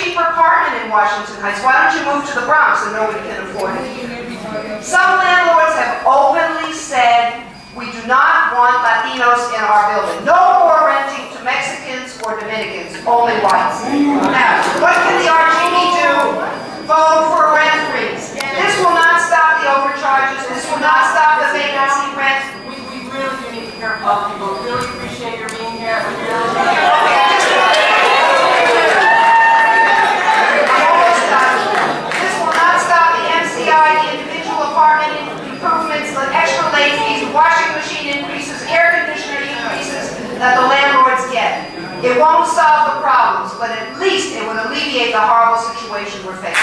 cheaper apartment in Washington Heights. Why don't you move to the Bronx and nobody can afford it? Some landlords have openly said, we do not want Latinos in our building. No more renting to Mexicans or Dominicans, only whites. Now, what can the RGB do? Vote for a rent freeze. This will not stop the overcharges. This will not stop the vacancy rent. We really do need to hear about people. We really appreciate your being here. We really This will not stop the MCI, the individual apartment improvements, the extra late fees, the washing machine increases, air conditioner increases that the landlords get. It won't solve the problems, but at least it would alleviate the horrible situation we're facing.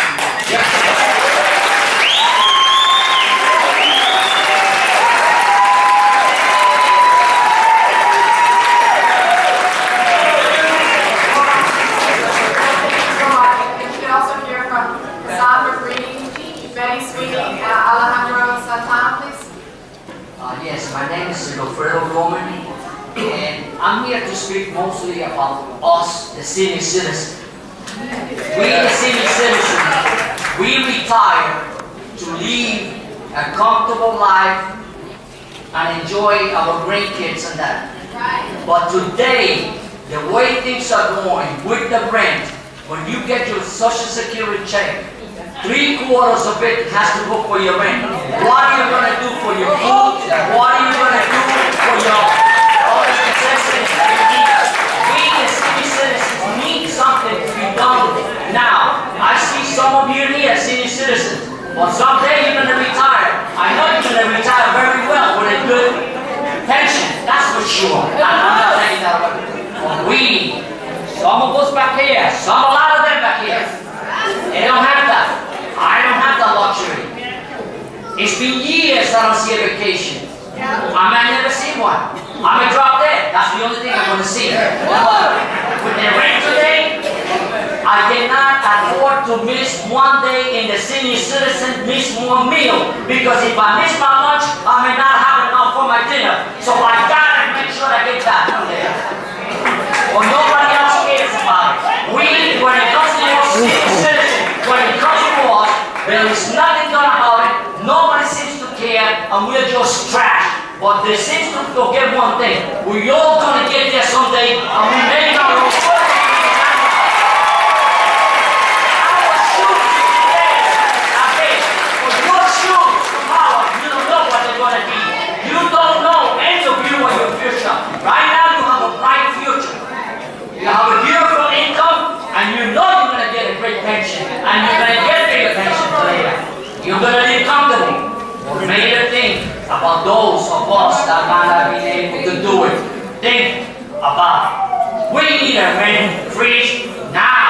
Yes, my name is Alfredo Roman, and I'm here to speak mostly about us, the senior citizens. We, the senior citizens, we retire to live a comfortable life and enjoy our grandkids and that. But today, the way things are going with the rent, when you get your Social Security check, 3/4 of it has to go for your rent. What are you going to do for your food? What are you going to do for your other necessities? We, the senior citizens, need something to be done now. I see some of you here, senior citizens, but someday you're going to retire. I know you're going to retire very well with a good pension, that's for sure. I'm not saying that way. But we, some of us back here, a lot of them back here, they don't have that. I don't have that luxury. It's been years that I don't see a vacation. I might never see one. I may drop dead. That's the only thing I'm going to see. But with the rent today, I cannot afford to miss one day in the senior citizen, miss one meal. Because if I miss my lunch, I may not have enough for my dinner. So I gotta make sure I get that there. Well, nobody else cares about it. We, when it comes to the senior citizen, when it comes to us, there is nothing done about it. Nobody seems to care, and we're just trash. But they seem to forget one thing: we're all gonna get there someday, and we make our own. Our shoes today are big, but your shoes tomorrow, you don't know what they're gonna be. You don't know any of you or your future. Right now, you have a bright future. You have a beautiful income, and you know you're going to get a great pension, and you're going to get a bigger pension later. You're going to live comfortable. But maybe think about those of us that might not be able to do it. Think about it. We need a rent freeze now.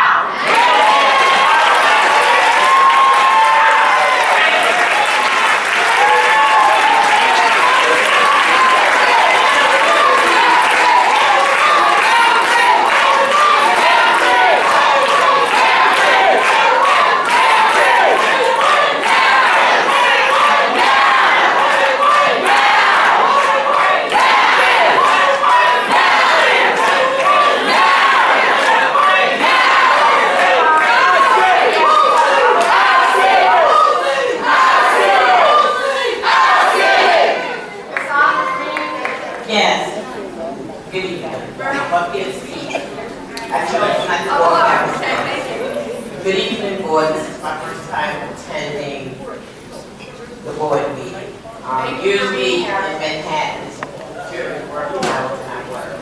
Good evening, board. This is my first time attending the board meeting. Usually in Manhattan, during working hours and I work.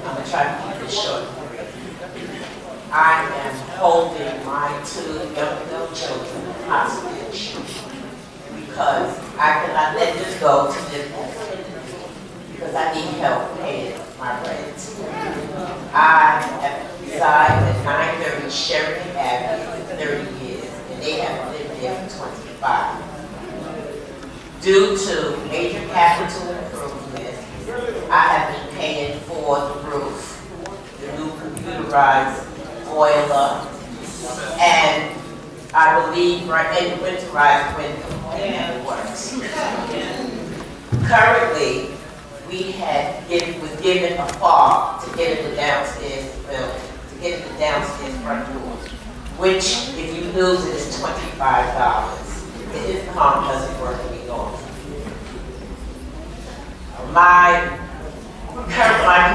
I'm going to try to keep this short and brief. I am holding my 2 young adult children hostage because I cannot let this go to this point because I need help paying my rent. I have resided at 930 Sheridan Avenue for 30 years, and they have lived there for 25. Due to major capital improvements, I have been paying for the roof, the new computerized boiler, and I believe in winterized window, and it works. Currently, we was given a fob to get in the downstairs building, to get in the downstairs front door. which if you lose it is $25. The income doesn't work any longer. My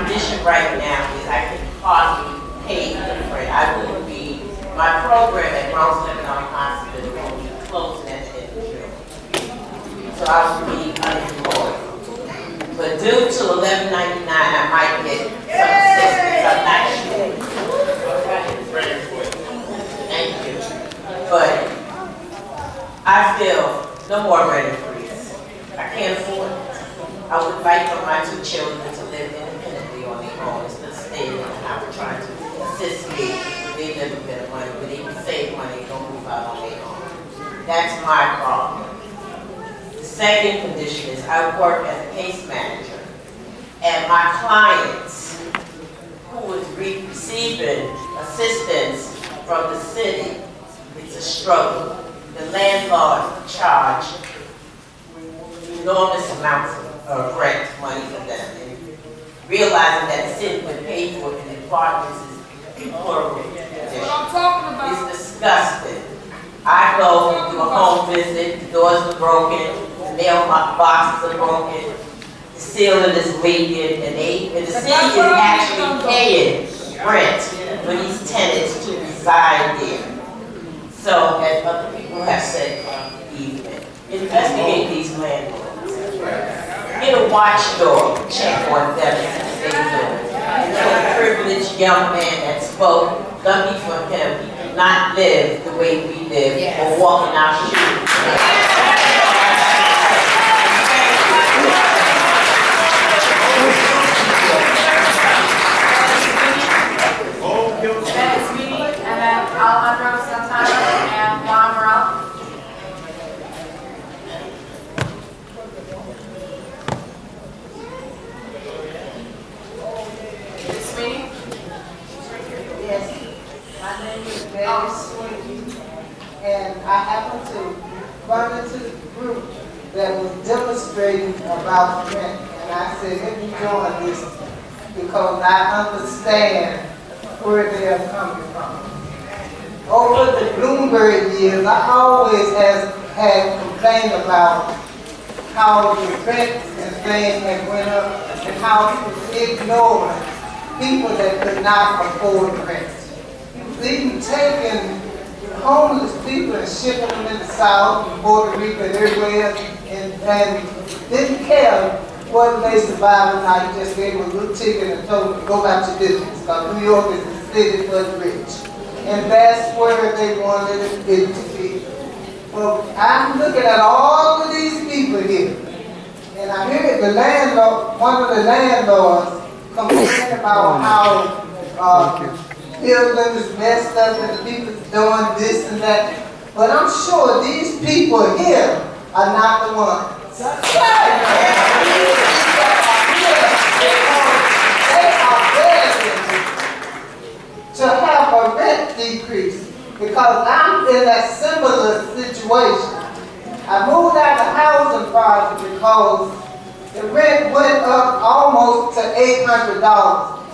condition right now is I can hardly pay the rent. I will be, my program at Bronx Lebanon Hospital will be closing at the end of June. So I will be unemployed. But due to $11.99, I might get some assistance. I'm not sure. Thank you. But I feel no more rent increase. I can't afford it. I would fight for my 2 children to live independently on their own instead of staying in the house trying to assist me. They live a bit of money, but they can save money and don't move out on their own. That's my problem. The second condition is I work as a case manager, and my clients who is receiving assistance from the city, it's a struggle. The landlord charge enormous amounts of rent money for them, and realizing that the city would pay for it in the apartments is horrible. It's disgusting. I go and do a home visit, the doors are broken, the mailboxes are broken, the ceiling is leaking, and the city is actually paying rent for these tenants to reside there. So, as other people have said from the evening, investigate these landlords. Get a watchdog, check on them and see what they're doing. A privileged young man that spoke, lucky for him, he could not live the way we live or walk in our shoes. Next meeting, and then Alejandro Santana and Juan Morel. This meeting? Yes, my name is Betty Sweeney, and I happened to run into the group that was demonstrating about rent, and I said, let me join this because I understand where they are coming from. Over the Bloomberg years, I always had complained about how the rent and things had went up and how he was ignoring people that could not afford rent. He was even taking homeless people and shipping them in the South and Puerto Rico and everywhere and didn't care whether they survived or not. He just gave them a little ticket and told them to go about your business because New York is the city for the rich. And that's where they wanted it to be. Well, I'm looking at all of these people here, and I hear the landlord, one of the landlords, complaining about how building is messed up and the people's doing this and that. But I'm sure these people here are not the ones. They are begging to have a rent decrease because I'm in that similar situation. I moved out of the housing project because the rent went up almost to $800,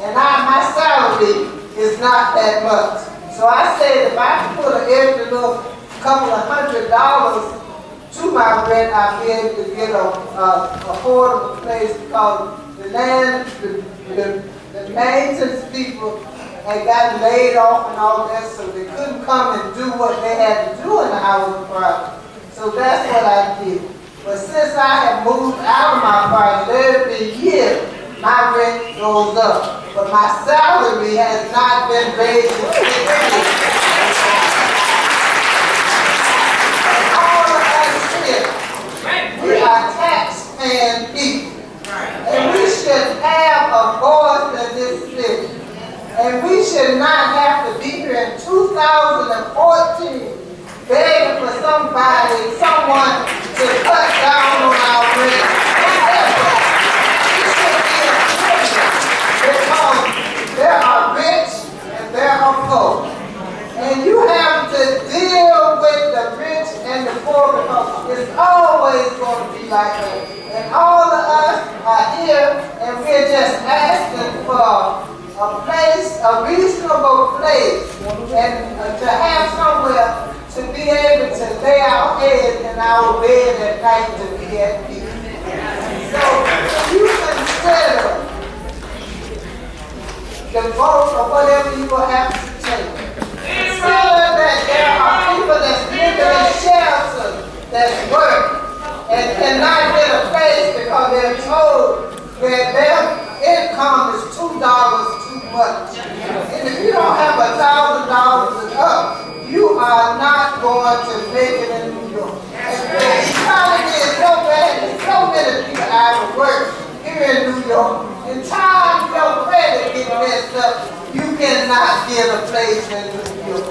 and my salary is not that much. So I said if I can put an extra little couple of $100 to my rent, I'll be able to get a affordable place because the maintenance people had gotten laid off and all that, so they couldn't come and do what they had to do in the housing project. So that's what I did. But since I have moved out of my project, every year my rent goes up. But my salary has not been raised in 6 years. And all of us here, we are tax-paying people. And we should have a voice in this city. And we should not have to be here in 2014 begging for someone to cut down on our rent. We should be afraid because there are rich and there are poor. And you have to deal with the rich and the poor because it's always going to be like that. And all of us are here and we're just asking for a place, a reasonable place and to have somewhere to be able to lay our head in our bed at night to be at peace. So you consider the vote or whatever you will have to take. Consider that there are people that's living in shelters that's working and cannot get a place because they're told that their income is $2 too much. And if you don't have $1,000 and up, you are not going to make it in New York. And the economy is so bad, there's so many people out of work here in New York. In time your credit gets messed up, you cannot get a place in New York.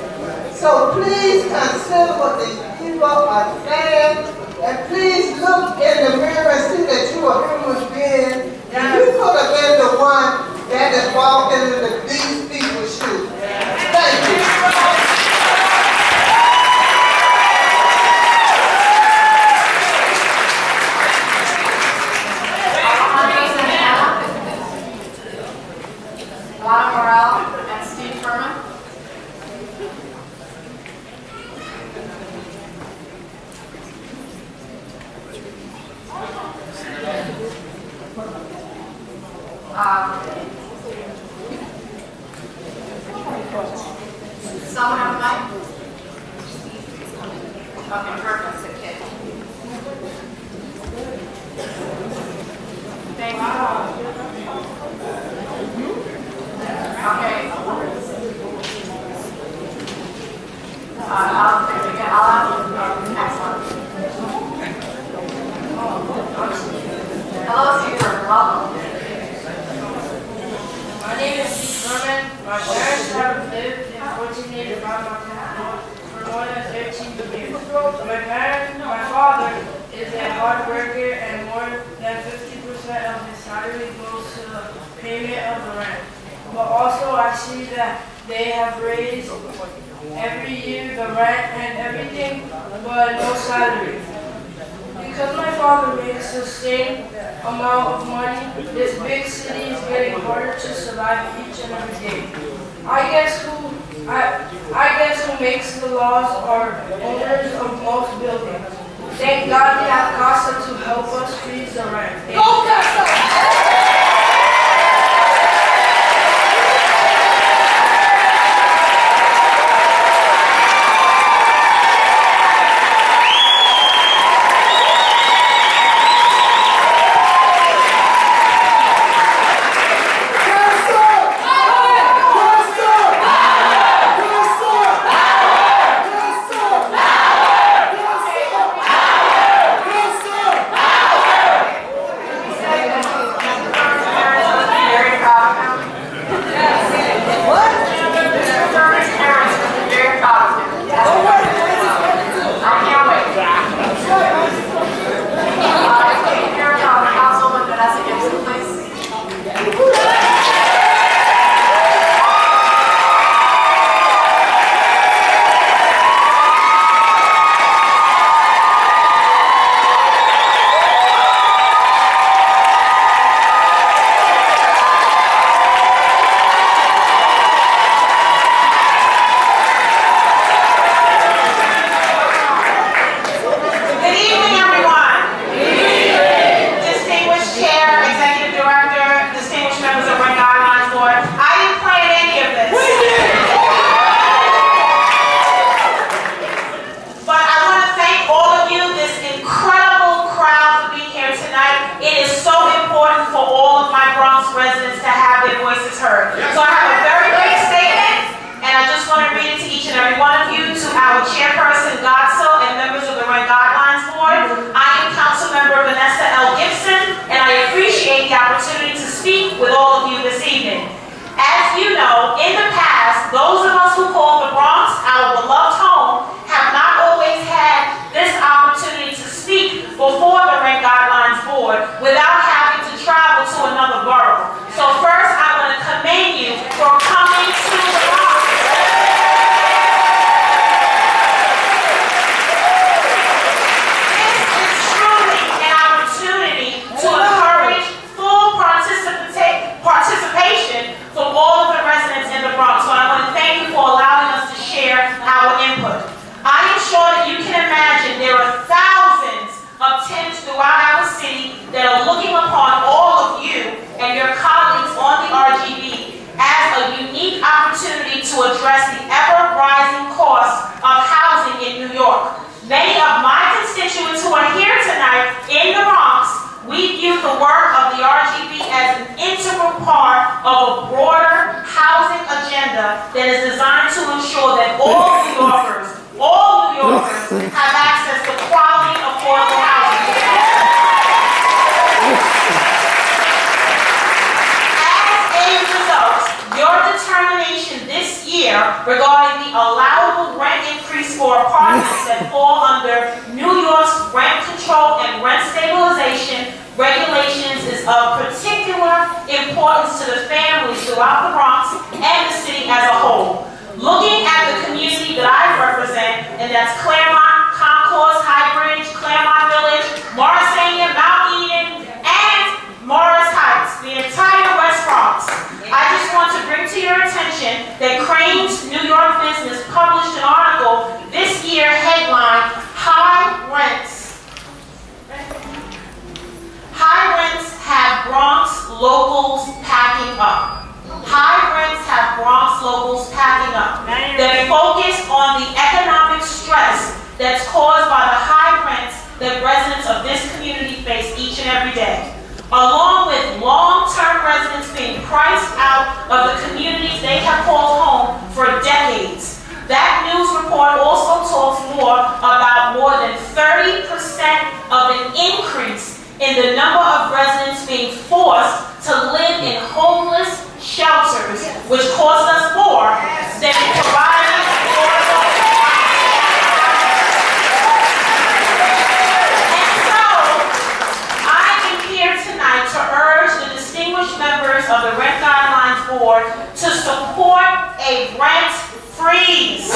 So please consider what these people are saying, and please look in the mirror and see that you are a human being. You could have been the one that is walking in these people's shoes. Thank you. Someone have a mic? Okay, perfect. Okay. Thank you. Okay. Next one. Hello, Steve. Welcome. My name is Steve Berman. My parents have lived in 1485 Montana for more than 13 years. My father is a hard worker and more than 50% of his salary goes to the payment of the rent. But also I see that they have raised every year the rent and everything, but no salary. Because my father makes the same amount of money, this big city is getting harder to survive each and every day. I guess who makes the laws are owners of most buildings. Thank God we have CASA to help us freeze the rent. Go CASA! address the ever-rising cost of housing in New York. Many of my constituents who are here tonight in the Bronx, we view the work of the RGB as an integral part of a broader housing agenda that is designed to ensure that all New Yorkers have access to quality, affordable housing. Your determination this year regarding the allowable rent increase for apartments that fall under New York's rent control and rent stabilization regulations is of particular importance to the families throughout the Bronx and the city as a whole. Looking at the community that I represent, and that's Claremont, Concourse, Highbridge, Claremont Village, Morrisania, Mount Eden, and Morris Heights, the entire West Bronx. I just want to bring to your attention that Crane's New York Business published an article this year headlined, High Rents have Bronx locals packing up. High rents have Bronx locals packing up. They're focused on the economic stress that's caused by the high rents that residents of this community face each and every day, along with long-term residents being priced out of the communities they have called home for decades. That news report also talks more about more than 30% of an increase in the number of residents being forced to live in homeless shelters, which cost us more than providing affordable housing. And so, I am here tonight to urge the distinguished members of the Rent Guidelines Board to support a rent freeze.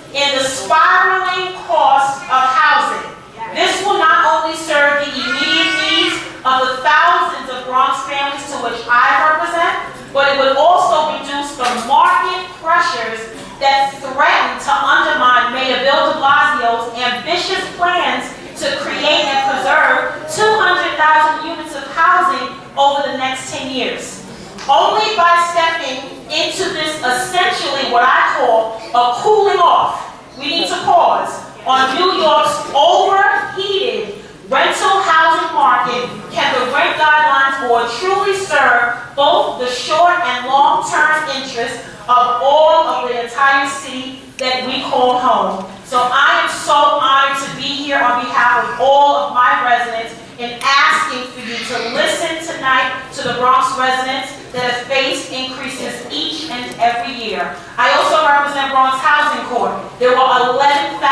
In the spiraling cost of housing. This will not only serve the immediate needs of the thousands of Bronx families to which I represent, but it would also reduce the market pressures that threaten to undermine Mayor Bill de Blasio's ambitious plans to create and preserve 200,000 units of housing over the next 10 years. Only by stepping into this essentially what I call a cooling off, we need to pause on New York's overheated rental housing market can the Rent Guidelines Board truly serve both the short and long-term interests of all of the entire city that we call home. So I am so honored to be here on behalf of all of my residents in asking for you to listen tonight to the Bronx residents that have faced increases each and every year. I also represent Bronx Housing Court. There were 11,000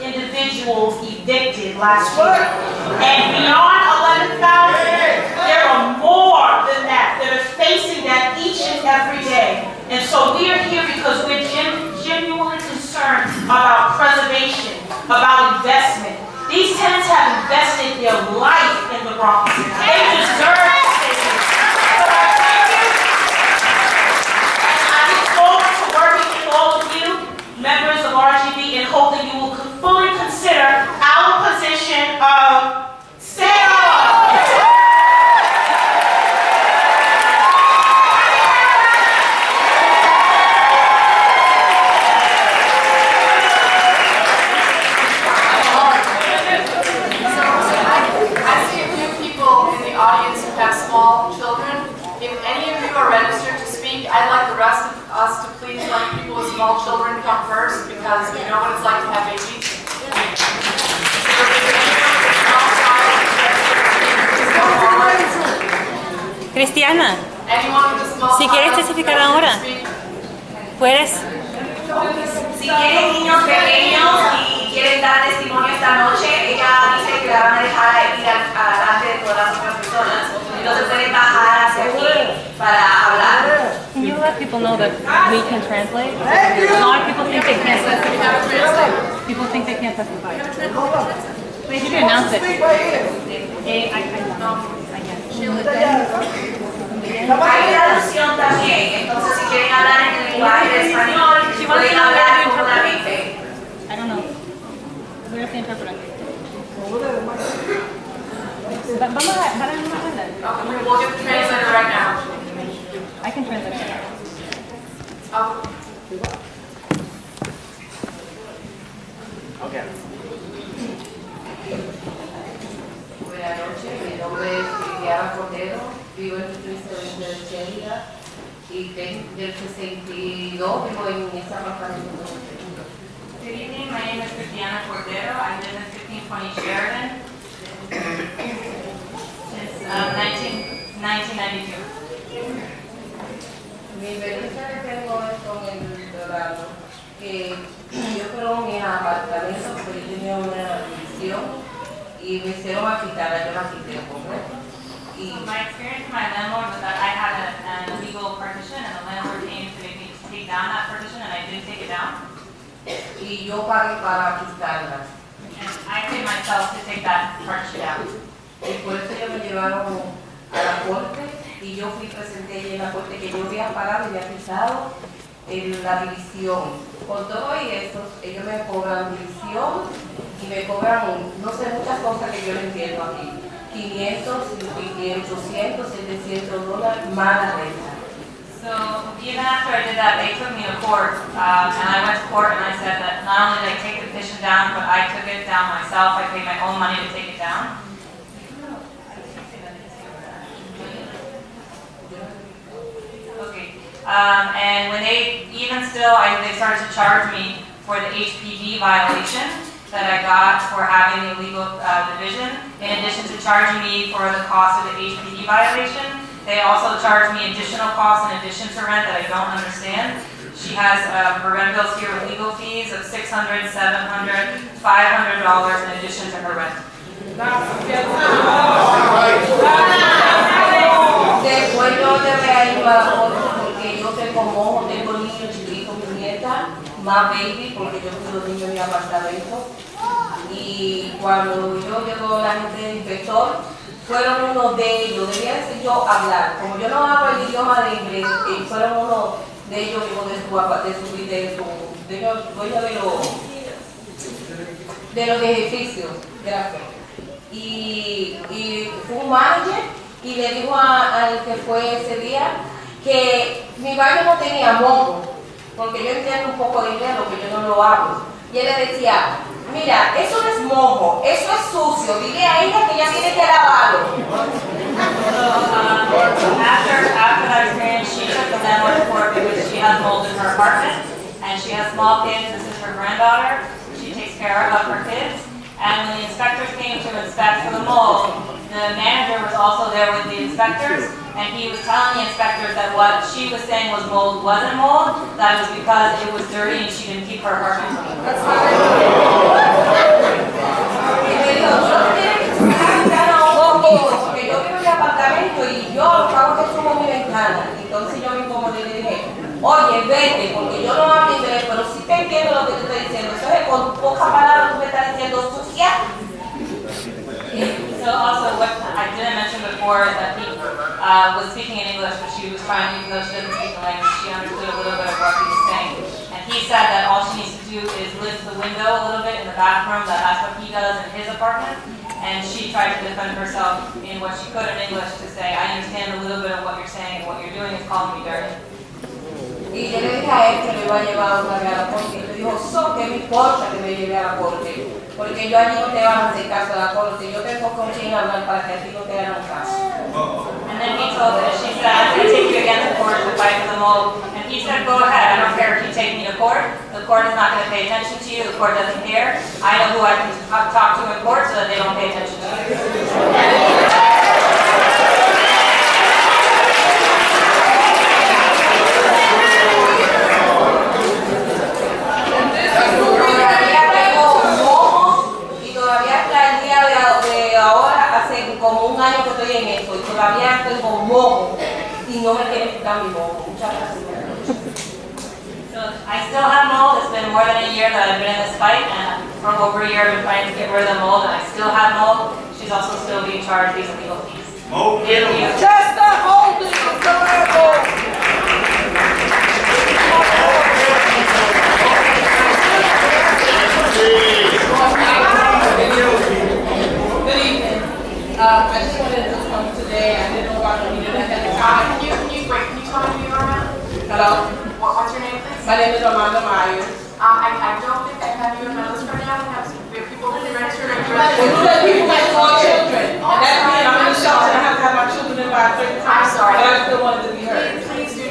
individuals evicted last year. And beyond 11,000, there are more than that are facing that each and every day. And so we are here because we're genuinely concerned about preservation, about investment. These tenants have invested their life in the Bronx. They deserve to stay here. So I thank you. And I look forward to working with all of you, members of RGB, and hope that you will fully consider our position of Sarah. Audience who have small children. If any of you are registered to speak, I'd like the rest of us to please let people with small children come first because we know what it's like to have babies. Cristiana, Anyone with a small si quieres child testificar registered ahora, to speak? puedes. Si tienen niños pequeños y quieren dar testimonio esta noche, ella dice que la van a dejar ir adelante de todas las otras personas. Entonces pueden bajar hacia aquí para hablar. Can you let people know that we can translate? A lot of people think they can't testify. People think they can't testify. Wait, you can announce it. I can. Hay traducción también, entonces si quieren hablar en el lenguaje de español, pueden hablar cómodamente. I don't know. Where's the interpreter? Vamos a dejar en una agenda. Okay, we'll get the translator right now. I can translate it. Oh. Buenas noches, mi nombre es Viviana Cordero, vivo en el distrito de Chérida y del 62 vivo en ese apartamento. Good evening, my name is Viviana Cordero. I live in 1520 Sheridan since 1992. Mi experiencia que tengo es con el dorado, que yo creo en mi apartamento porque yo tenía una división y me hicieron a quitarla, yo la quité, ¿correcto? Y My experience with my landlord was that I had an illegal partition and the landlord came to make me take down that partition and I didn't take it down. y yo pagué para quitarla. And I paid myself to take that partition down. Y por eso ellos me llevaron a la corte y yo fui presenté ahí en la corte que yo había pagado y había quitado la división. Con todo y eso, ellos me cobran división y me cobran, no sé, muchas cosas que yo no entiendo aquí. 500, 800, $700 más la renta. So even after I did that, they took me to court, and I went to court and I said that not only did I take the petition down, but I took it down myself. I paid my own money to take it down. Okay. And when they they started to charge me for the HPD violation that I got for having the illegal division. In addition to charging me for the cost of the HPD violation, they also charge me additional costs in addition to rent that I don't understand. She has her rent bills here with legal fees of $600, $700, $500 in addition to her rent. Después yo te voy a ir para la corte porque yo tengo mojo, tengo niños chiquitos, mi nieta, más baby, porque yo cuido niños en mi apartamento. Y cuando yo llegó la gente del inspector, fueron uno de ellos, debía decir yo hablar, como yo no hablo el idioma de inglés, fueron uno de ellos de los edificios, gracias. Y fue un manager y le dijo al que fue ese día que mi baño no tenía moho, porque yo entiendo un poco de inglés, porque yo no lo hablo. Y él le decía, mira, eso no es moho, eso es sucio, dile a ella que ella tiene que lavarlo. After that experience, she took the landlord to court because she has mold in her apartment, and she has small kids. This is her granddaughter. She takes care of her kids. And when the inspectors came to inspect for the mold, the manager was also there with the inspectors, and he was telling the inspectors that what she was saying was mold wasn't mold, that it was because it was dirty and she didn't keep her apartment clean. Y me dijo, yo tengo que sacar a un poquito, porque yo vivo en mi apartamento y yo acabo que subo mi ventana. Entonces yo me incomodé y le dije, oye, vete, porque yo no hablo inglés, pero sí te entiendo lo que te estoy diciendo. Entonces con pocas palabras tú me estás diciendo sucia. So also, what I didn't mention before is that he was speaking in English, but she was trying to, even though she doesn't speak the language, she understood a little bit of what he was saying. And he said that all she needs to do is lift the window a little bit in the bathroom, that's what he does in his apartment. And she tried to defend herself in what she could in English to say, I understand a little bit of what you're saying, and what you're doing is calling me dirty. Y yo le dije a él que me iba a llevar una vez a la corte. Y me dijo, ¿qué me importa que me lleve a la corte? Porque yo allí no te van a hacer caso a la corte. Yo tengo con quien hablar para que a ti no te hagan caso. And then he told her, she said, I'm going to take you against the court to fight for the mold. And he said, go ahead, I don't care if you take me to court. The court is not going to pay attention to you. The court doesn't care. I know who I can talk to in court so that they don't pay attention to you. Como un año que estoy en esto y todavía tengo mojo y no me quieren quitar mi mojo. Muchas gracias. So I still have mold. It's been more than a year that I've been in this fight, and for over a year I've been trying to get rid of the mold, and I still have mold. She's also still being charged these legal fees. Thank you. Just the holding of the landlord. Good evening. I just wanted to come today. I didn't know about the meeting ahead of time. Can you tell me who you are, ma'am? Hello? What's your name, please? My name is Amanda Myers. I don't think I have you in my list right now. We have people who registered and Well, you said people like small children. And that's me, I'm in the shelter and I have to have my children in by a certain time. I'm sorry. But I still wanted to be heard. Please do.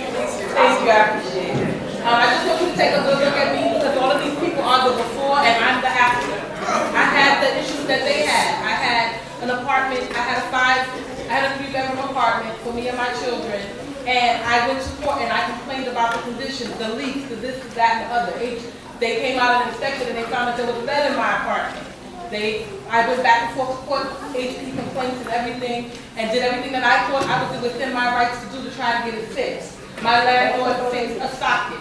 Thank you, I appreciate it. I just want you to take a good look at me because all of these people are the before and I'm the after. I had the issues that they had. I had an apartment, I had a 3-bedroom apartment for me and my children. And I went to court and I complained about the conditions, the leaks, the this, that, and the other. They came out and inspected and they found that there was lead in my apartment. I went back and forth to court, HP complaints and everything, and did everything that I thought I was within my rights to do to try to get it fixed. My landlord fixed a socket.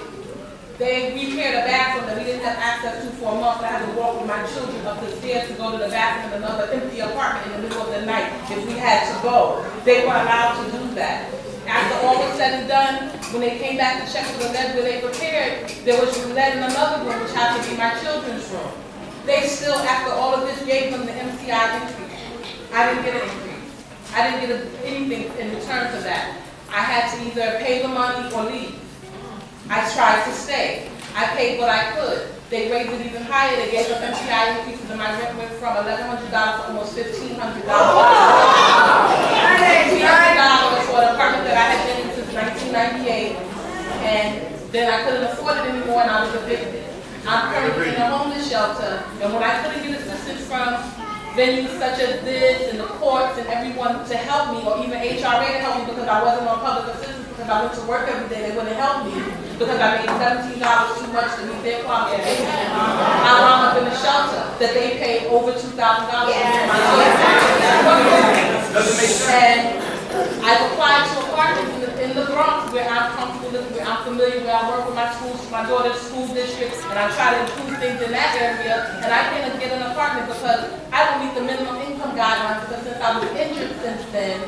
They repaired a bathroom that we didn't have access to for a month. I had to walk with my children up the stairs to go to the bathroom in another empty apartment in the middle of the night if we had to go. They were allowed to do that. After all was said and done, when they came back to check for the lead where they repaired, there was lead in another room, which happened to be my children's room. They still, after all of this, gave them the MCI increase. I didn't get an increase. I didn't get anything in return for that. I had to either pay the money or leave. I tried to stay. I paid what I could. They raised it even higher. They gave them MCI increases and my rent went from $1,100 to almost $1,500. $1,500 for an apartment that I had been in since 1998. And then I couldn't afford it anymore and I was evicted. I'm currently in a homeless shelter. And when I couldn't get assistance from venues such as this and the courts and everyone to help me, or even HRA to help me because I wasn't on public assistance because I went to work every day, they wouldn't help me because I made $17 too much to meet their qualifications. I wound up in a shelter that they paid over $2,000 for my and I've applied to apartments in the Bronx where I'm comfortable living, where I'm familiar, where I work with my daughter's school district, and I try to improve things in that area, and I can't get an apartment because I don't meet the minimum income guidelines because since I was injured since then,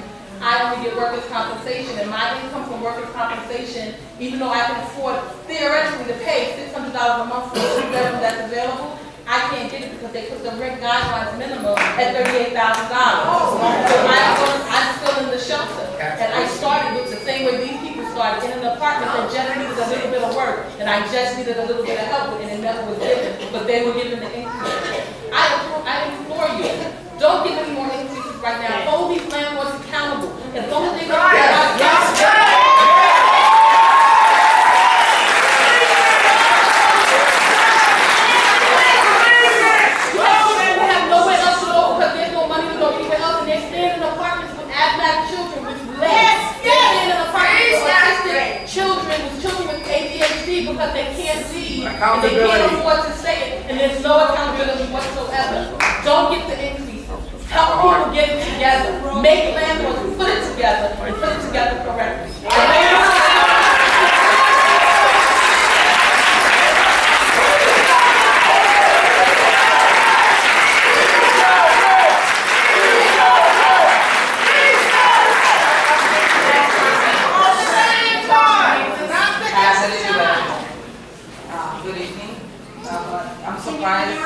I only get workers' compensation, and my income from workers' compensation, even though I can afford theoretically to pay $600 a month for the bedroom that's available, I can't get it because they put the rent guidelines minimum at $38,000. So I'm still in the shelter, and I started with the same way these people started, in an apartment that just needed a little bit of work, and I just needed a little bit of help with it, and it never was given, but they were given the increase. I implore you, don't give any more increases right now. Hold these landlords accountable. As long as they get because they can't see and they can't afford to say it, and there's no accountability whatsoever. Don't get the increases. Help people get it together. Make landlords put it together and put it together correctly. Good evening. I'm surprised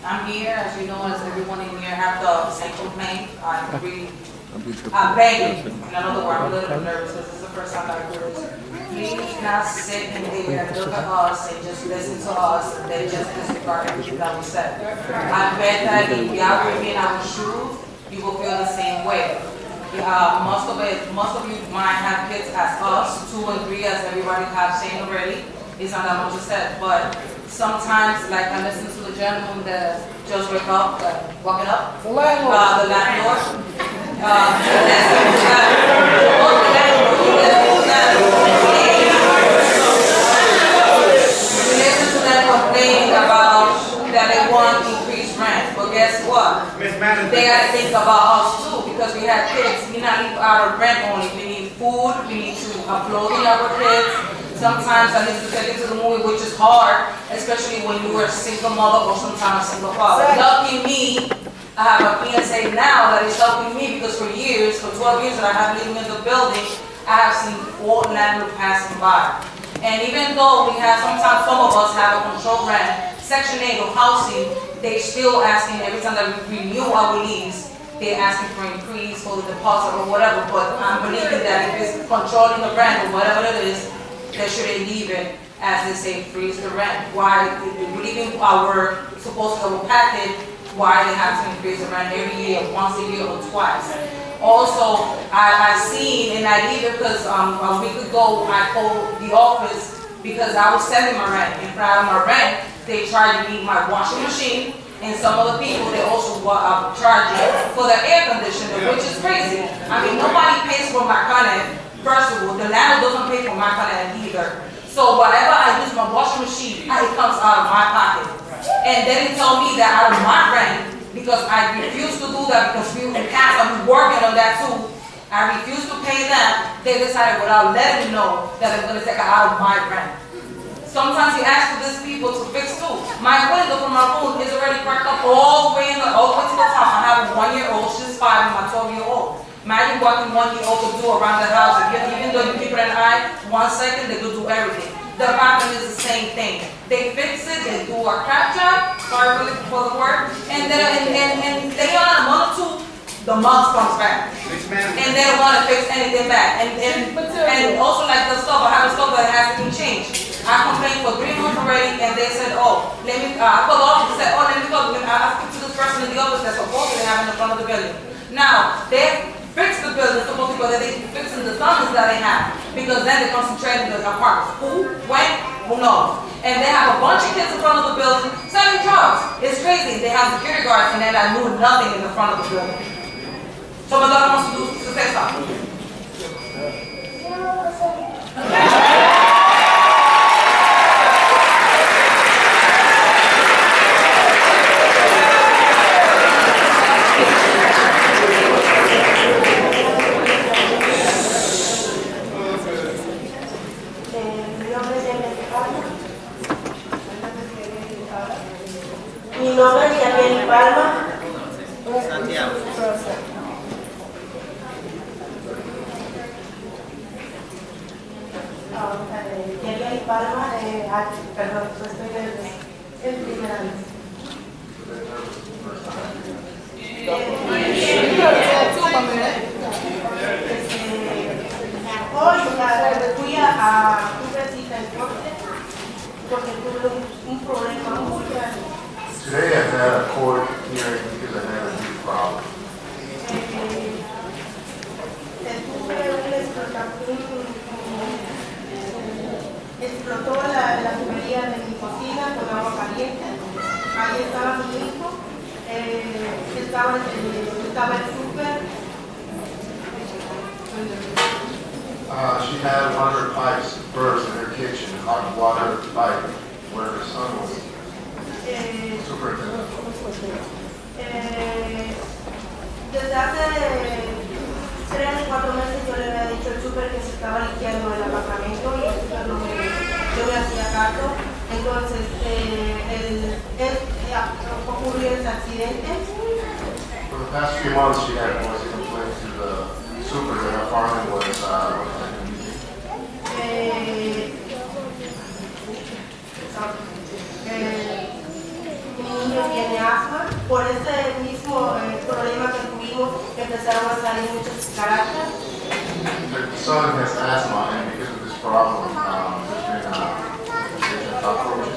I'm here, as you know, as everyone in here have the same complaint. I'm begging, in another word, I'm a little bit nervous because this is the first time I've heard this. Please not sit in there and look at us and just listen to us and then just disregard everything that we said. I bet that if we are in our shoes, you will feel the same way. Most of you might have kids as us, 2 and 3, as everybody has saying already. It's not that much said, but sometimes, like I listened to the gentleman that just walking up, the landlord. Listen to them complaining about that they want increased rent, but guess what? They gotta think about us too, because we have kids. We not live out of rent only. We need food. We need to have clothing our kids. Sometimes I need to take it to the movie, which is hard, especially when you are a single mother or sometimes a single father. Lucky me, I have a PSA now that is helping me because for years, for 12 years that I have living in the building, I have seen 4 landlords passing by. And even though we have, sometimes some of us have a control rent, Section 8 of housing, they still asking every time that we renew our lease, they're asking for increase for the deposit or whatever, but I'm believing that if it's controlling the rent or whatever it is, they shouldn't leave it as they say, freeze the rent. Why, believing our supposed to have packet, why they have to increase the rent every year, once a year or twice. Also, I've seen, and I leave it because a week ago I called the office because I was selling my rent. And for my rent, they charged me my washing machine, and some other people, they also charge for the air conditioner, which is crazy. I mean, nobody pays for my content. First of all, the landlord doesn't pay for my content either. So whatever I use my washing machine, it comes out of my pocket. And they didn't tell me that out of my rent, because I refused to do that because we in past I've been working on that too. I refused to pay them. They decided without letting me know that they're going to take it out of my rent. Sometimes you ask for these people to fix too. My window from my room is already cracked up all the way to the top. I have a 1-year-old, she's 5, and my 12-year-old. Imagine what a 1-year-old could do around the house. Even though you keep it an eye, 1 second they could do everything. The bathroom is the same thing. They fix it, they do a crap job, sorry really for the word, and then they on a month or 2, the month comes back. And they don't want to fix anything back. And also like the stove, I have a stove that has to be changed. I complained for 3 months already, and they said, oh, let me, I called the office and said, oh, let me go, I speak to this person in the office that's supposed to have in the front of the building. Now, they fix the building, supposed to go, they're fixing the tunnels that they have, because then they concentrate in the apartments. Who, when, who knows? And they have a bunch of kids in front of the building selling drugs. It's crazy. They have security guards, and then I knew nothing in the front of the building. So my daughter wants to do to say something. Mi nombre es Daniel Palma. Santiago. Daniel Palma, perdón, estoy en primera vez. Hoy fui a una cita en corte porque tuve un problema muy grande. Today I had a court hearing because I had a new problem. Explotó la tubería de mi cocina con agua caliente. Ahí estaba mi hijo, estaba el súper. She had one of her pipes burst in her kitchen, hot water pipe, where her son was. Superintendent. Desde hace 3 o 4 meses yo le había dicho al súper que se estaba limpiando el apartamento y el súper no me hacía caso. Entonces ocurrió ese accidente. For the past few months, she had voiced complaints to the super that her apartment was mi niño tiene asma. Por ese mismo problema que tuvimos, empezaron a salir muchas carátulas. The son has asthma, and because of this problem, there's been cockroaches.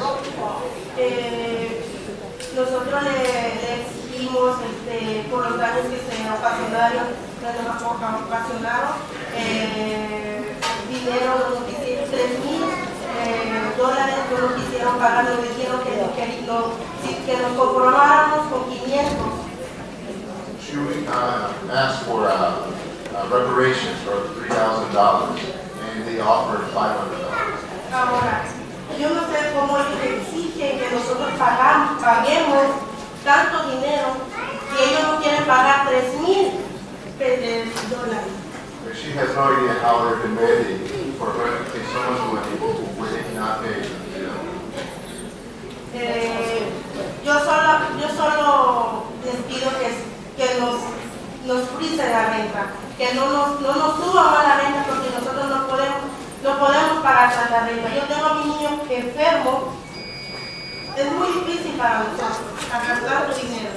Nosotros le exigimos por los daños que se ocasionaron, dinero, $3,000 no nos quisieron pagar, nos dijeron que nos conformáramos con 500. She asked for reparations for $3,000, and they offered $500. Ahora, yo no sé cómo ellos exigen que nosotros paguemos tanto dinero que ellos no quieren pagar $3,000. She has no idea how they've been mandated for her to pay so much money when they cannot pay the bill. Yo solo les pido que nos frisen la renta, que no nos suban más la renta porque nosotros no podemos pagar tanta renta. Yo tengo a mi niño enfermo Es muy difícil para nosotros sacar tanto dinero.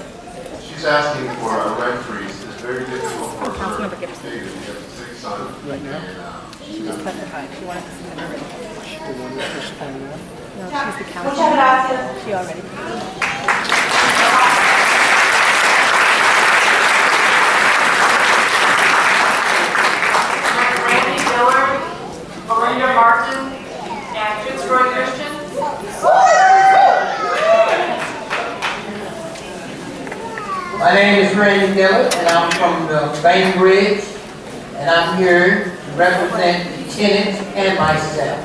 She's asking for a rent freeze. It's very difficult for her to pay this. She has a sick son. And, she's got She wanted to submit her. No, she's the counsel. Muchas gracias. She already. Randy Miller, Melinda Martin, and Pittsburgh Christian. My name is Randy Miller, and I'm from the Bainbridge, and I'm here to represent the tenants and myself.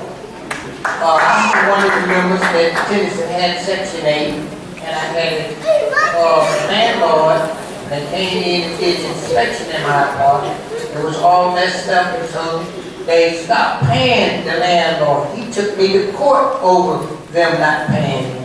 I'm one of the members that tenants that had Section 8, and I had a landlord that came in and did inspection in my apartment. It was all messed up, and so they stopped paying the landlord. He took me to court over them not paying him.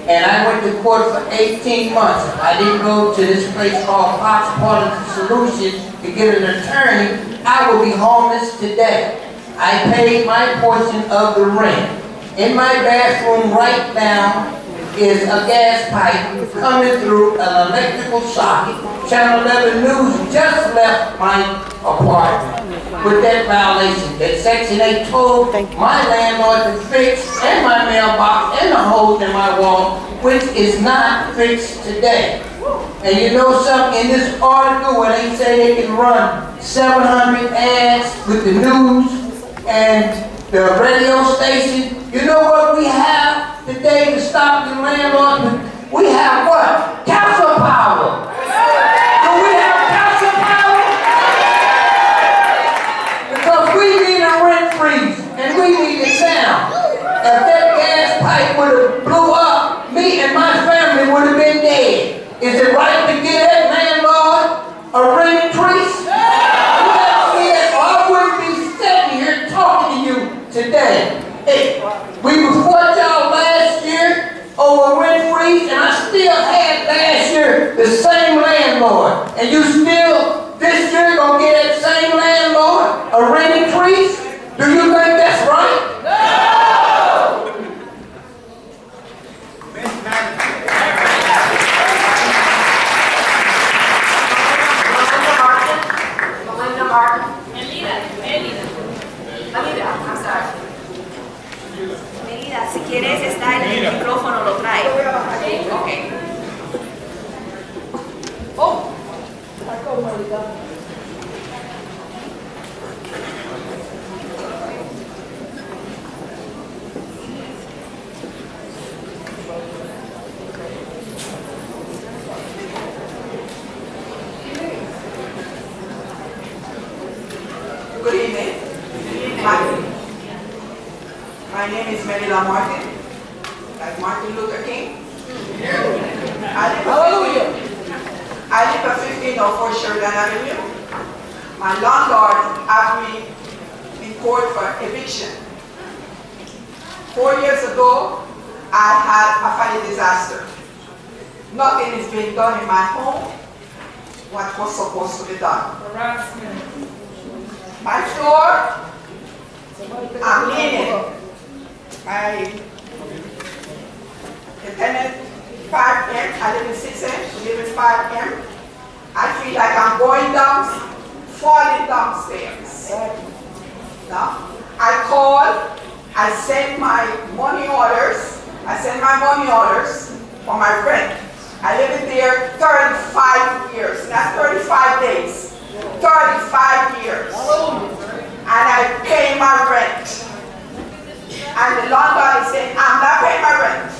And I went to court for 18 months. If I didn't go to this place called Fox Policy Solutions to get an attorney, I would be homeless today. I paid my portion of the rent. In my bathroom right now is a gas pipe coming through an electrical socket. Channel 11 News just left my apartment with that violation that Section 8 told my landlord to fix, and my mailbox and the holes in my wall, which is not fixed today. And you know something, in this article where they say they can run 700 ads with the news and the radio station, you know what we have today to stop the landlord? We have what? Council power. Do we have council power? Because we need a rent freeze, and we need it now. If that gas pipe would have blew up, me and my family would have been dead. Is it right to give that landlord a rent increase? I wouldn't be sitting here talking to you today. Hey, we was fought y'all last year over rent freeze, and I still had last year the same landlord. And you still, this year, gonna get that same landlord a rent increase? Do you think that's right? No! Melinda Martin. Anita, I'm sorry. Melida, si quieres estar en el micrófono, lo trae. Ok. Oh. Good evening. My name is Melida Martin, like Martin Luther King. I live at 1504 Sheridan Avenue. My landlord had me in court for eviction. 4 years ago, I had a fire disaster. Nothing is being done in my home, what was supposed to be done. My floor, I'm leaning. The tenant, 5M, I live in 6M, we live in 5M. I feel like I'm going down, falling downstairs. Now, I call, I send my money orders for my rent. I live in there 35 years, that's 35 days, 35 years. And I pay my rent. And the landlord is saying, I'm not paying my rent.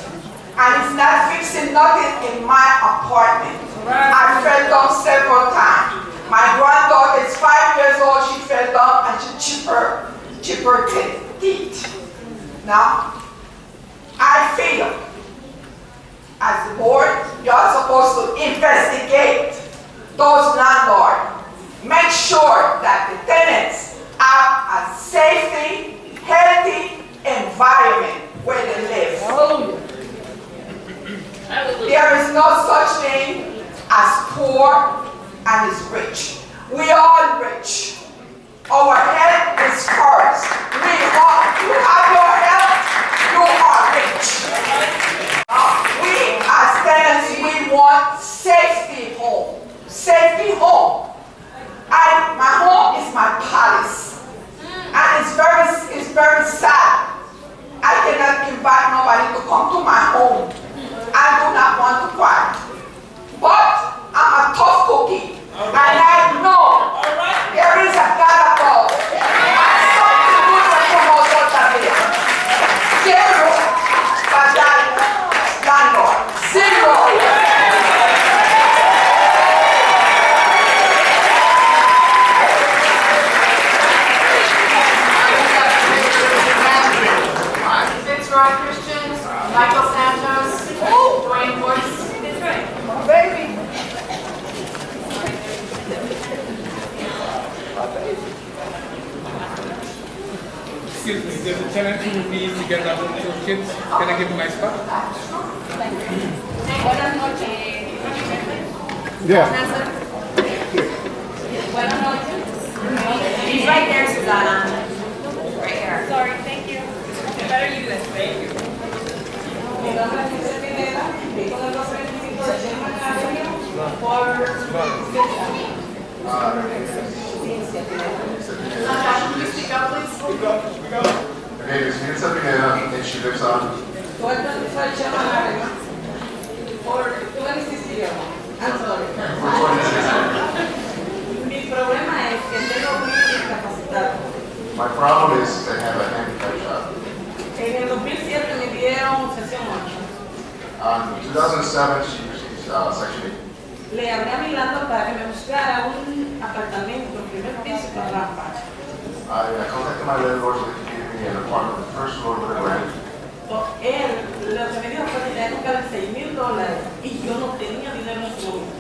And it's not fixing nothing in my apartment. I fell down several times. My granddaughter is 5 years old, she fell down and she chipped her teeth. Now, I feel, as the board, you're supposed to investigate those landlords. Make sure that the tenants have a safety, healthy environment where they live. There is no such thing as poor and is rich. We are all rich. Our health is first. You have your health, you are rich. We as tenants, we want safety home. Safety home. My home is my palace. And it's very sad. I cannot invite nobody to come to my home. I do not want to cry. But I'm a tough cookie. And I know there is a God above. And something good will come out of there. Zero. But that landlord. Zero. Fitzroy Christians, Michael Santos, Dwayne Boyce. My baby. Excuse me, there's a tenant who needs to get out of your kids. Can I give him my spot? Buenas noches. Yeah. Buenas noches. He's right there, Susana. Right here. Sorry, thank you. Better you do this. Thank you. Mi nombre es Giselle Pineda, vivo en el 225 de Sherman Avenue por Can you speak up, please? Her name is Mirza Pineda, and she lives on 225 Sherman Avenue por 26 years. I'm sorry. Mi problema es que tengo un niño discapacitado. My problem is to have a handicapped child. En el 2007 me dieron sesión 8. In 2007, she received Section 8. Le hablé a mi landlord para que me buscara un apartamento en primer piso con rampa. I contacted my landlord so they could give me an apartment on the first floor with a rent. Él lo que me dijo fue que tenía que pagar $6,000 y yo no tenía dinero en ese momento.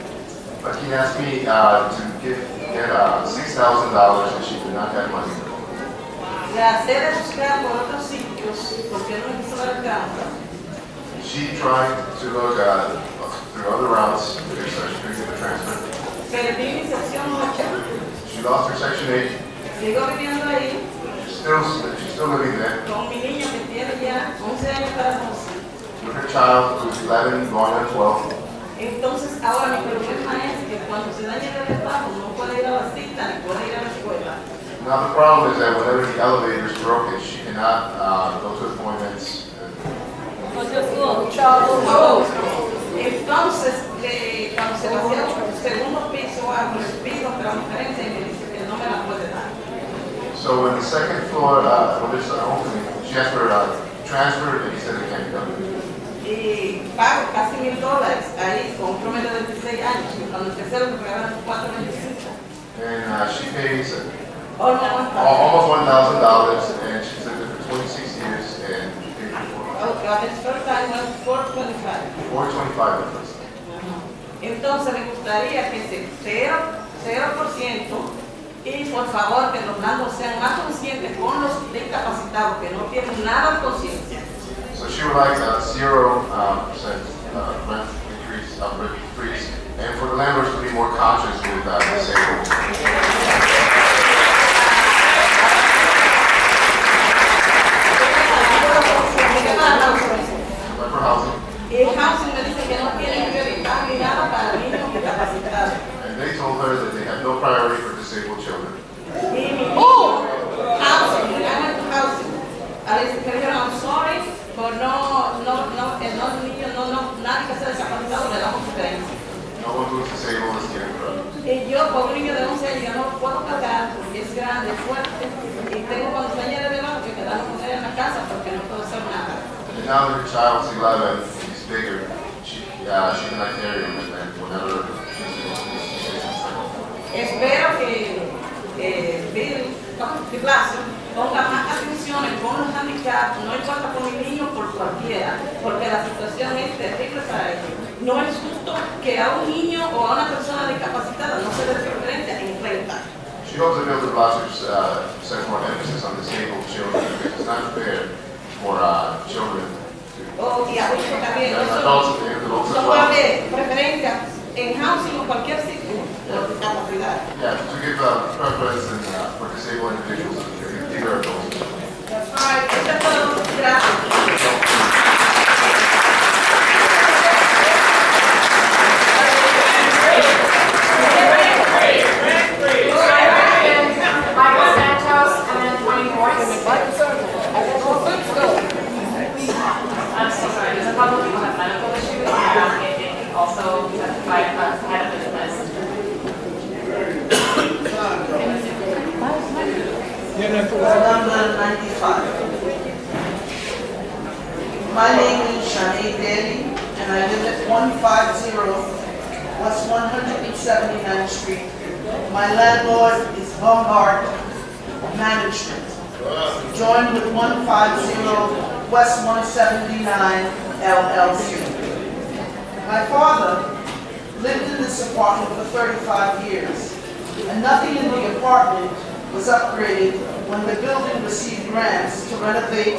But he asked me to get $6,000 and she did not have money. Traté de buscar por otros sitios porque no me quiso dar el campo. She tried to look through other routes because she couldn't get the transfer. Perdí mi sección 8. She lost her Section 8. Sigo viviendo ahí She's still living there con mi niño que tiene ya 11 años para 12. with her child who's 11 going on 12. Entonces ahora mi problema es que cuando se daña el elevador no puede ir a la cita ni puede ir a la escuela. Now the problem is that whenever the elevator is broken, she cannot go to appointments. Entonces, cuando se vacía un segundo piso, les pido transferencia y me dice que no me la puede dar. So when the second floor, when there's an opening, she asked for a transfer and he said it can't be done. Y pago casi $1,000 ahí con un promedio de 26 años. Cuando empecé lo que pagaban $4.25. And she pays Almost $1,000 and she's lived there for 26 years and she paid Okay, the first time was $4.25. $4.25 the first time. Entonces me gustaría que se 0% y por favor que los landlords sean más conscientes con los discapacitados que no tienen nada de conciencia. So she would like a 0% rent increase, and for the landlords to be more conscious with disabled. For housing. El housing me dice que no tienen prioridad ni nada para niños discapacitados. And they told her that they have no priority for disabled children. Housing, I went to housing. A veces me dijeron, I'm sorry, pero nadie que sea discapacitado le damos preferencia. No one who's disabled is getting drugged. Y yo, por un niño de 11 años, yo no lo puedo cargar porque es grande, fuerte. Y tengo cuando se añade de bajo que quedarme con él en la casa porque no puedo hacer nada. And now that her child's 11, she's bigger, she cannot carry him, and whenever Espero que Bill de Blasio ponga más atención con los handicaps, no importa con mi niño, por cualquiera, porque la situación es terrible para ellos. No es justo que a un niño o a una persona discapacitada no se le dé preferencia en renta. she hopes that Bill de Blasio sets more emphasis on disabled children because it's not fair for children Y adultos también. and adults and adults as No puede well. haber preferencia en housing o cualquier sitio por discapacidad. Yeah, to give preference for disabled individuals, either adults. That's right. Eso es todo. Gracias. Number 95. My name is Shanae Daly, and I live at 150 West 179th Street. My landlord is Bombard Management, joined with 150 West 179 LLC. My father lived in this apartment for 35 years, and nothing in the apartment was upgraded when the building received grants to renovate.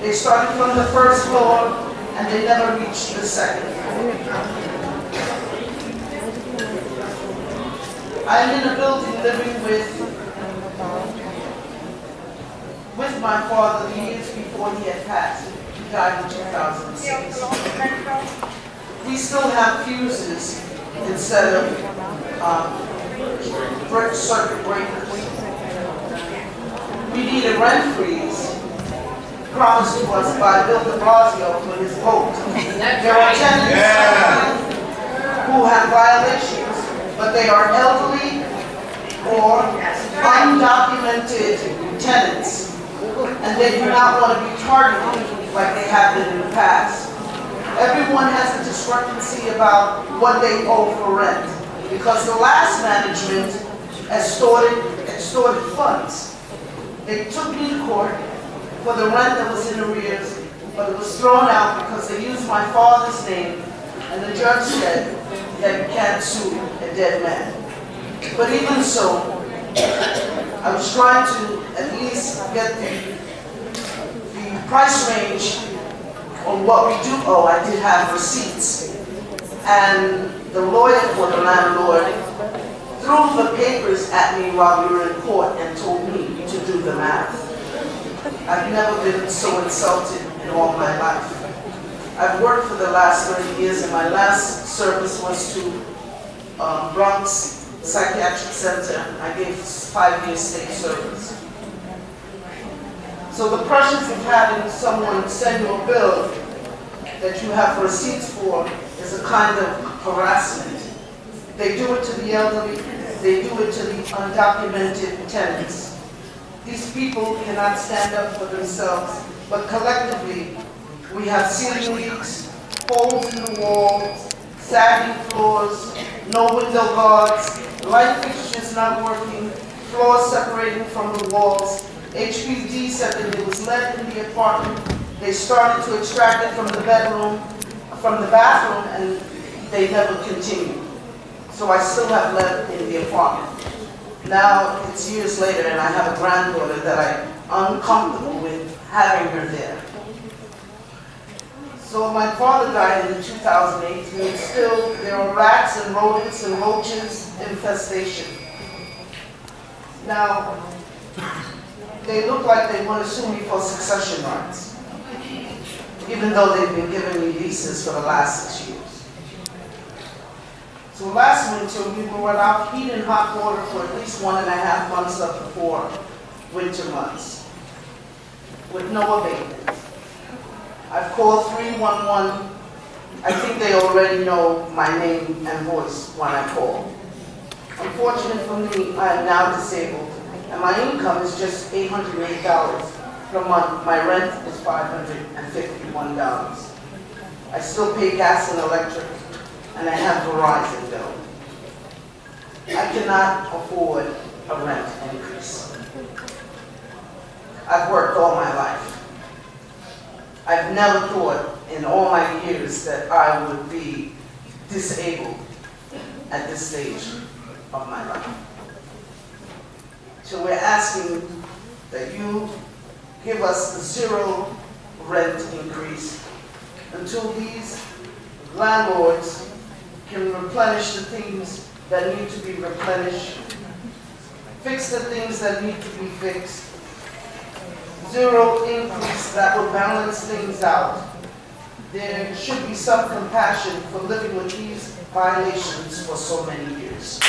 They started from the first floor, and they never reached the second. I'm in a building living with my father the years before he had passed. He died in 2006. We still have fuses instead of circuit breakers. We need a rent freeze promised to us by Bill de Blasio for his vote. There are tenants who have violations, but they are elderly or undocumented tenants, and they do not want to be targeted like they have been in the past. Everyone has a discrepancy about what they owe for rent, because the last management extorted funds. They took me to court for the rent that was in arrears, but it was thrown out because they used my father's name, and the judge said that you can't sue a dead man. But even so, I was trying to at least get the price range on what we do owe. I did have receipts, and the lawyer for the landlord threw the papers at me while we were in court and told me to do the math. I've never been so insulted in all my life. I've worked for the last 30 years, and my last service was to Bronx Psychiatric Center. I gave 5 years state service. So the pressures of having someone send you a bill that you have receipts for is a kind of harassment. They do it to the elderly, they do it to the undocumented tenants. These people cannot stand up for themselves, but collectively, we have ceiling leaks, holes in the walls, sagging floors, no window guards, light fixtures not working, floors separating from the walls. HPD said that there was lead in the apartment. They started to extract it from the bathroom, and they never continued. So I still have lead in the apartment. Now it's years later, and I have a granddaughter that I'm uncomfortable with having her there. So my father died in 2008, and still there are rats and rodents and roaches infestation. Now, they look like they want to sue me for succession rights, even though they've been giving me leases for the last 6 years. So last winter, we were without heat and hot water for at least 1.5 months of the 4 winter months, with no abatement. I've called 311. I think they already know my name and voice when I call. Unfortunately for me, I am now disabled, and my income is just $808 per month. My rent is $551. I still pay gas and electric, and I have Verizon bill. I cannot afford a rent increase. I've worked all my life. I've never thought in all my years that I would be disabled at this stage of my life. So we're asking that you give us the 0 rent increase until these landlords can replenish the things that need to be replenished, fix the things that need to be fixed, 0 increase that will balance things out. There should be some compassion for living with these violations for so many years.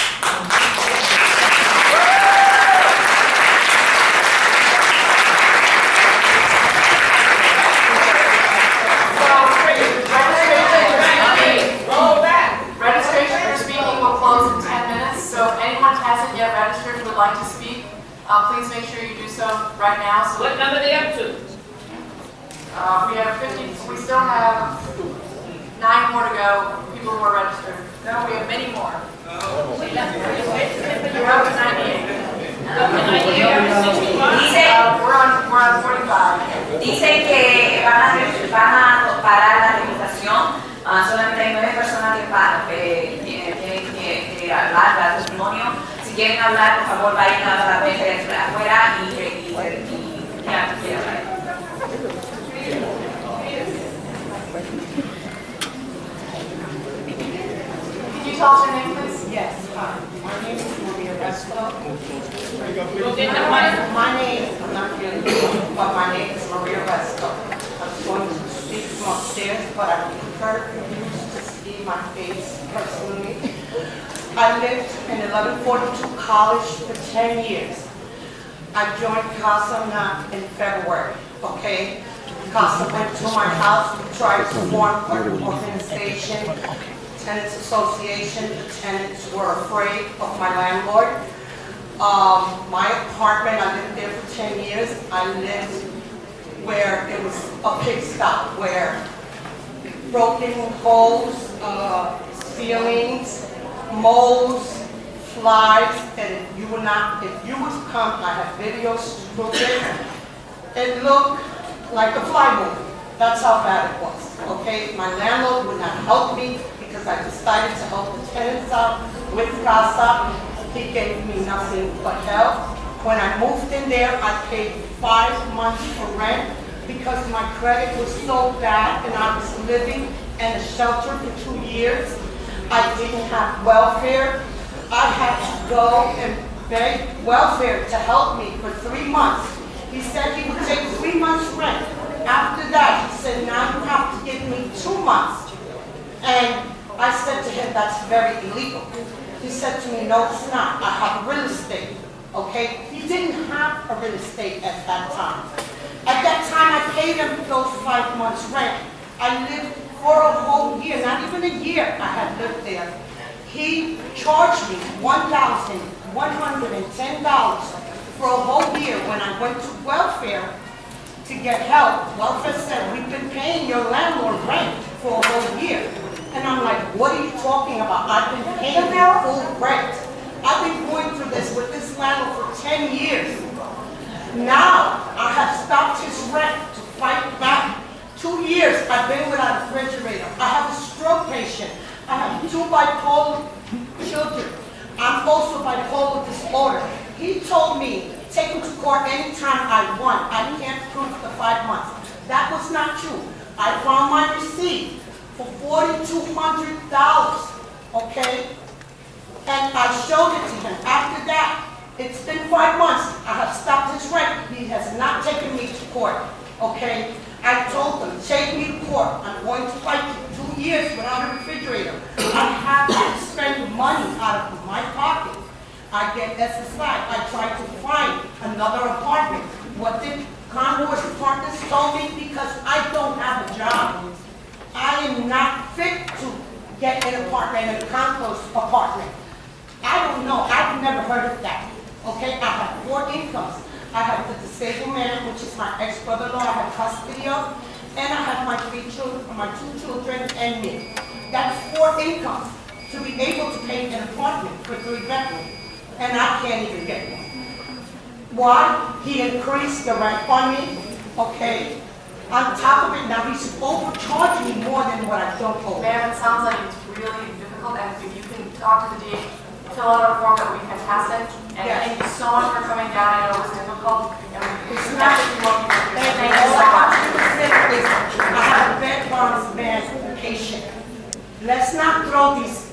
Registration for speaking will close in 10 minutes, so if anyone hasn't yet registered and would like to speak, please make sure you do so right now. So What number they up to? we have 50, we still have 9 more to go, people who are registered. No, we have many more. We're up to 98. We're on 45. Dicen que van a parar la registración. Solamente hay 9 personas que tienen que hablar, dar testimonio. Si quieren hablar, por favor, vayan a la mesa de afuera y ya quieren hablar. Can you tell us your name, please? Yes, my name is Maria Resco. My name, I'm not really, but my name is Maria Resco. I'm going to speak from upstairs, but I prefer you to see my face personally. I lived in 1142 College for 10 years. I joined CASA not in February, okay? CASA went to my house, we tried to form an organization, tenants association. The tenants were afraid of my landlord. My apartment, I lived there for 10 years. I lived where it was a pigsty, where broken holes, ceilings, moles, flies, and if you would come, I have videos to prove it looked like a fly movie. That's how bad it was, okay? My landlord would not help me because I decided to help the tenants out with CASA. He gave me nothing but help. When I moved in there, I paid 5 months for rent because my credit was so bad and I was living in a shelter for 2 years. I didn't have welfare. I had to go and beg welfare to help me for 3 months. He said he would take 3 months rent. After that, he said, now you have to give me 2 months. And I said to him, that's very illegal. He said to me, no, it's not. I have real estate, okay? He didn't have a real estate at that time. At that time, I paid him those 5 months rent. I lived for a whole year, not even a year I had lived there. He charged me $1,110 for a whole year when I went to welfare to get help. Welfare said, we've been paying your landlord rent for a whole year. And I'm like, what are you talking about? I've been paying full rent. I've been going through this with this landlord for 10 years. Now, I have stopped his rent to fight back. 2 years I've been without a refrigerator. I have a stroke patient. I have 2 bipolar children. I'm also bipolar disorder. He told me, take him to court anytime I want. I can't prove the 5 months. That was not true. I found my receipt for $4,200, okay? And I showed it to him. After that, it's been 5 months. I have stopped his rent. He has not taken me to court, okay? I told him, take me to court. I'm going to fight you 2 years without a refrigerator. I have to spend money out of my pocket. I get SSI. I tried to find another apartment. What did Convoy's Partners told me? Because I don't have a job. I am not fit to get an apartment, a Convoy's apartment. I don't know. I've never heard of that. Okay, I have 4 incomes. I have the disabled man, which is my ex-brother-in-law, I have custody of, and I have my 3 children, my 2 children, and me. That's 4 incomes to be able to pay an apartment for 3 bedrooms, and I can't even get one. Why? He increased the rent on me, okay? On top of it, now he's overcharging me more than what I don't owe. Ma'am, it sounds like it's really difficult, and if you can talk to the DA, fill out our form, that would be fantastic. And thank you so much for coming down. I know it was difficult. It's not difficult. Thank you so much. I have a bed-bound man patient. Let's not throw these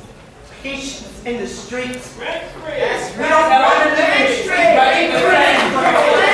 patients in the streets. We don't want to live in the streets.